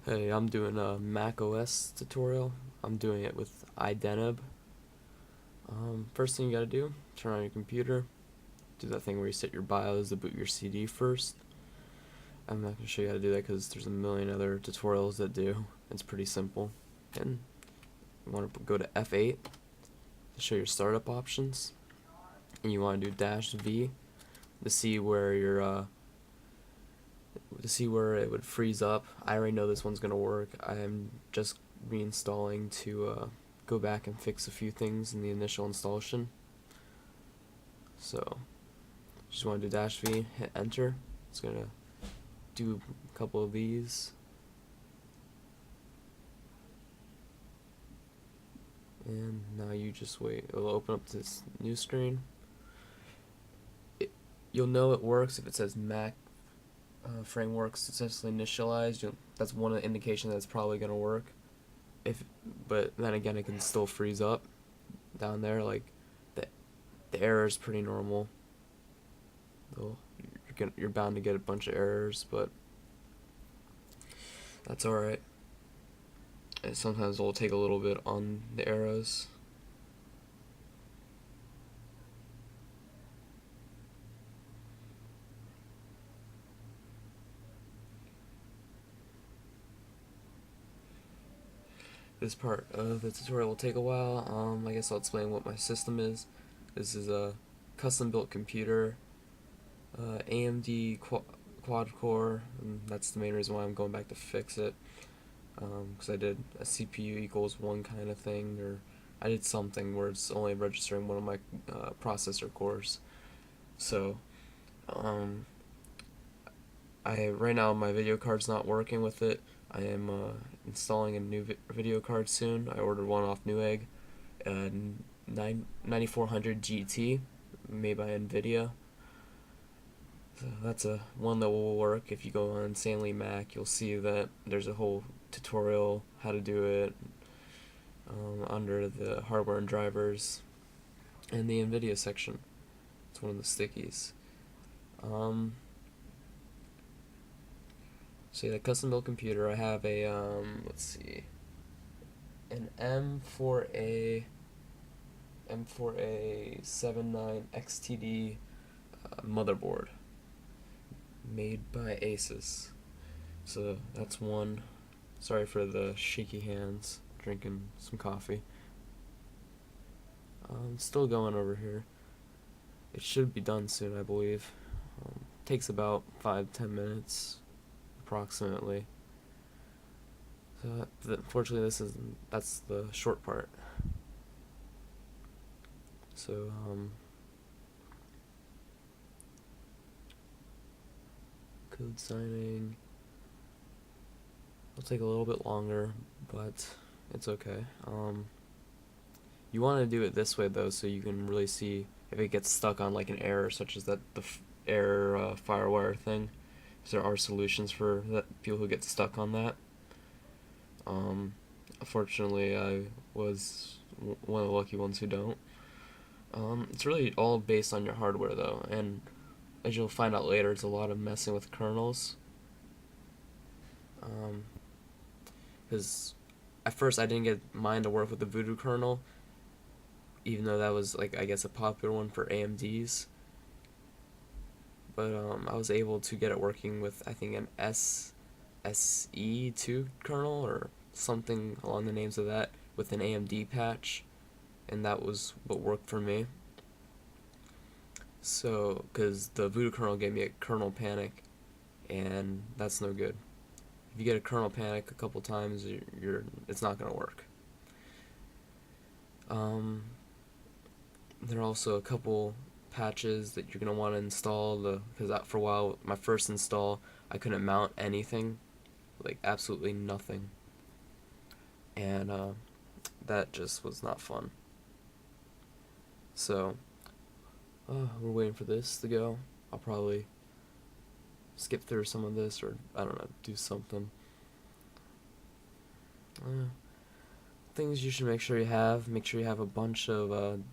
Hey, I'm doing a Mac OS tutorial. I'm doing it with iDenib. First thing you gotta do, turn on your computer, do that thing where you set your BIOS to boot your CD first. I'm not gonna show you how to do that because there's a million other tutorials that do. It's pretty simple. And you want to go to F8 to show your startup options, and you want to do -V to see where it would freeze up. I already know this one's gonna work. I'm just reinstalling to go back and fix a few things in the initial installation. So just want to do -V, hit enter. It's gonna do a couple of these, and now you just wait. It'll open up this new screen. You'll know it works if it says Mac framework successfully initialized. That's one indication that it's probably gonna work. But then again, it can still freeze up down there. Like the error is pretty normal. Though you're bound to get a bunch of errors, but that's alright. And sometimes it'll take a little bit on the arrows. This part of the tutorial will take a while. I guess I'll explain what my system is. This is a custom built computer, AMD quad core, and that's the main reason why I'm going back to fix it. Because I did a CPU equals 1 kind of thing, or I did something where it's only registering one of my processor cores. So right now my video card's not working with it. I am installing a new video card soon. I ordered one off Newegg, 9400 GT, made by NVIDIA. So that's one that will work. If you go on Insanely Mac, you'll see that there's a whole tutorial how to do it under the hardware and drivers in the NVIDIA section. It's one of the stickies. So the custom built computer, I have a let's see, an M4A 79 XTD motherboard made by Asus. So that's one. Sorry for the shaky hands, drinking some coffee. Still going over here. It should be done soon, I believe. Takes about 5-10 minutes approximately. So unfortunately that's the short part. So code signing will take a little bit longer, but it's okay. You want to do it this way though, so you can really see if it gets stuck on like an error, such as the error firewire thing. There are solutions for people who get stuck on that. Unfortunately, I was one of the lucky ones who don't. It's really all based on your hardware though, and as you'll find out later, it's a lot of messing with kernels. Because at first I didn't get mine to work with the Voodoo kernel, even though that was like I guess a popular one for AMDs. But I was able to get it working with, I think, an SE2 kernel or something along the names of that, with an AMD patch, and that was what worked for me. So, because the Voodoo kernel gave me a kernel panic, and that's no good. If you get a kernel panic a couple times, it's not gonna work. There are also a couple patches that you're going to want to install, because for a while, my first install, I couldn't mount anything, like absolutely nothing, and that just was not fun. So we're waiting for this to go. I'll probably skip through some of this, or I don't know, do something. Things you should make sure you have a bunch of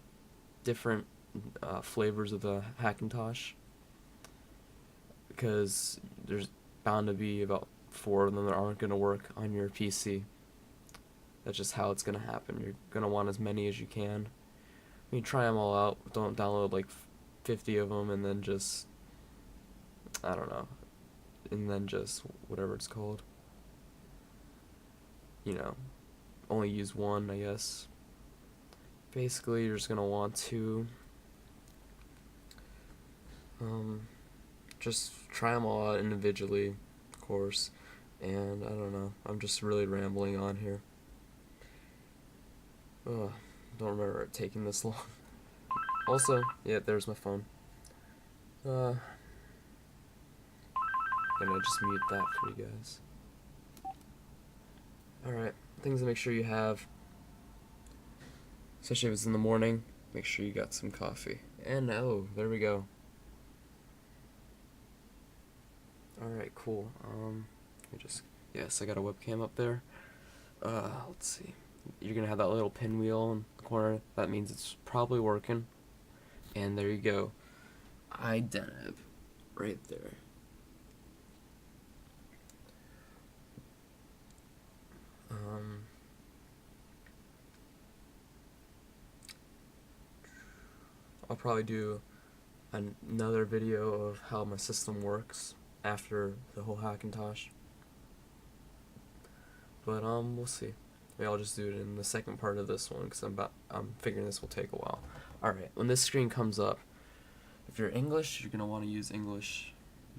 different flavors of the hackintosh, because there's bound to be about 4 of them that aren't going to work on your PC. That's just how it's going to happen. You're going to want as many as you can. I mean, try them all out. Don't download like 50 of them and then just, I don't know, and then just whatever it's called. You know, only use one, I guess. Basically, you're just going to want to just try them all out individually, of course. And I don't know, I'm just really rambling on here. Ugh, don't remember it taking this long. Also, yeah, there's my phone. Gonna just mute that for you guys. Alright, things to make sure you have, especially if it's in the morning, make sure you got some coffee. And oh, there we go. Alright, cool. Yes, I got a webcam up there. Let's see. You're gonna have that little pinwheel in the corner. That means it's probably working. And there you go. iDeneb, right there. I'll probably do another video of how my system works after the whole hackintosh. But we'll see. Maybe I'll just do it in the second part of this one because I'm figuring this will take a while. Alright, when this screen comes up, if you're English, you're gonna want to use English.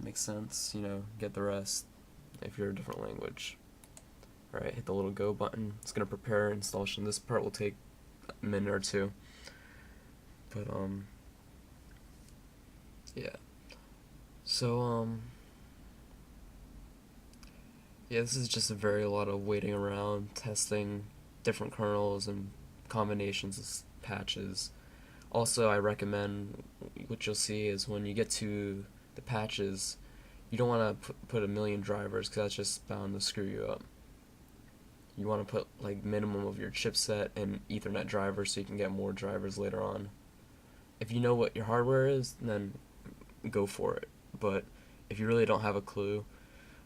Makes sense, you know, get the rest if you're a different language. Alright, hit the little go button. It's gonna prepare installation. This part will take a minute or two. But yeah. So yeah, this is just a lot of waiting around, testing different kernels and combinations of patches. Also, I recommend, what you'll see is when you get to the patches, you don't want to put a million drivers because that's just bound to screw you up. You want to put like minimum of your chipset and Ethernet drivers so you can get more drivers later on. If you know what your hardware is, then go for it. But if you really don't have a clue,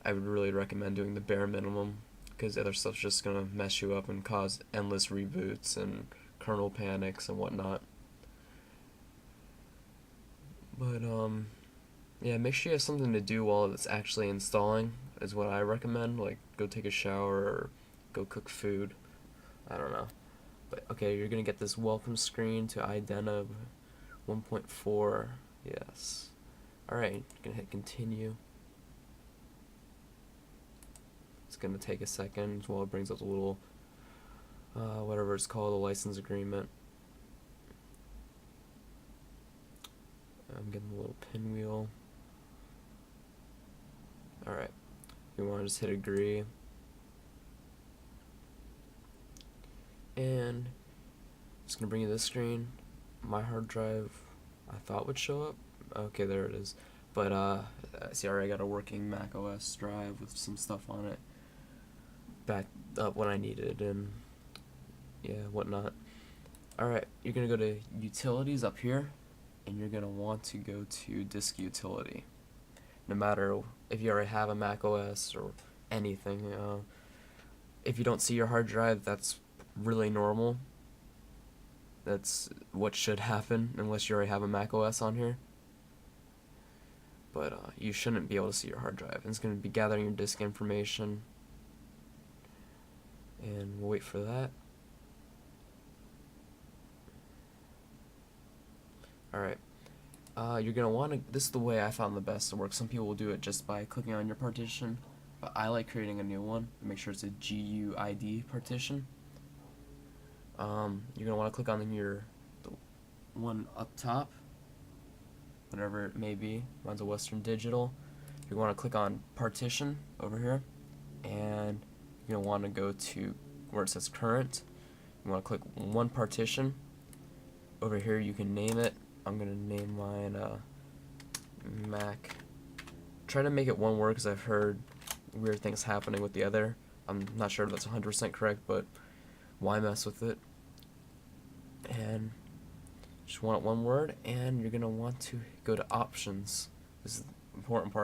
I would really recommend doing the bare minimum because other stuff's just going to mess you up and cause endless reboots and kernel panics and whatnot. But yeah, make sure you have something to do while it's actually installing is what I recommend. Like go take a shower or go cook food. I don't know. But okay, you're gonna get this welcome screen to iDeneb 1.4. Yes. Alright, gonna hit continue. It's gonna take a second while it brings up the little whatever it's called, a license agreement. I'm getting a little pinwheel. Alright, we want to just hit agree. And it's going to bring you this screen. My hard drive, I thought would show up. Okay, there it is. But, see, I already got a working Mac OS drive with some stuff on it. Backed up when I needed and, yeah, whatnot. Alright, you're going to go to Utilities up here. And you're going to want to go to Disk Utility. No matter if you already have a Mac OS or anything. If you don't see your hard drive, that's really normal. That's what should happen unless you already have a Mac OS on here. But you shouldn't be able to see your hard drive. And it's going to be gathering your disk information. And we'll wait for that. Alright, you're going to want to, this is the way I found the best to work. Some people will do it just by clicking on your partition, but I like creating a new one. Make sure it's a GUID partition. You're going to want to click on the one up top, whatever it may be. Mine's a Western Digital. You want to click on partition over here, and you're going to want to go to where it says current. You want to click one partition. Over here you can name it. I'm going to name mine Mac. Try to make it one word because I've heard weird things happening with the other. I'm not sure if that's 100% correct, but why mess with it? And just want one word, and you're going to want to go to options. This is the important part.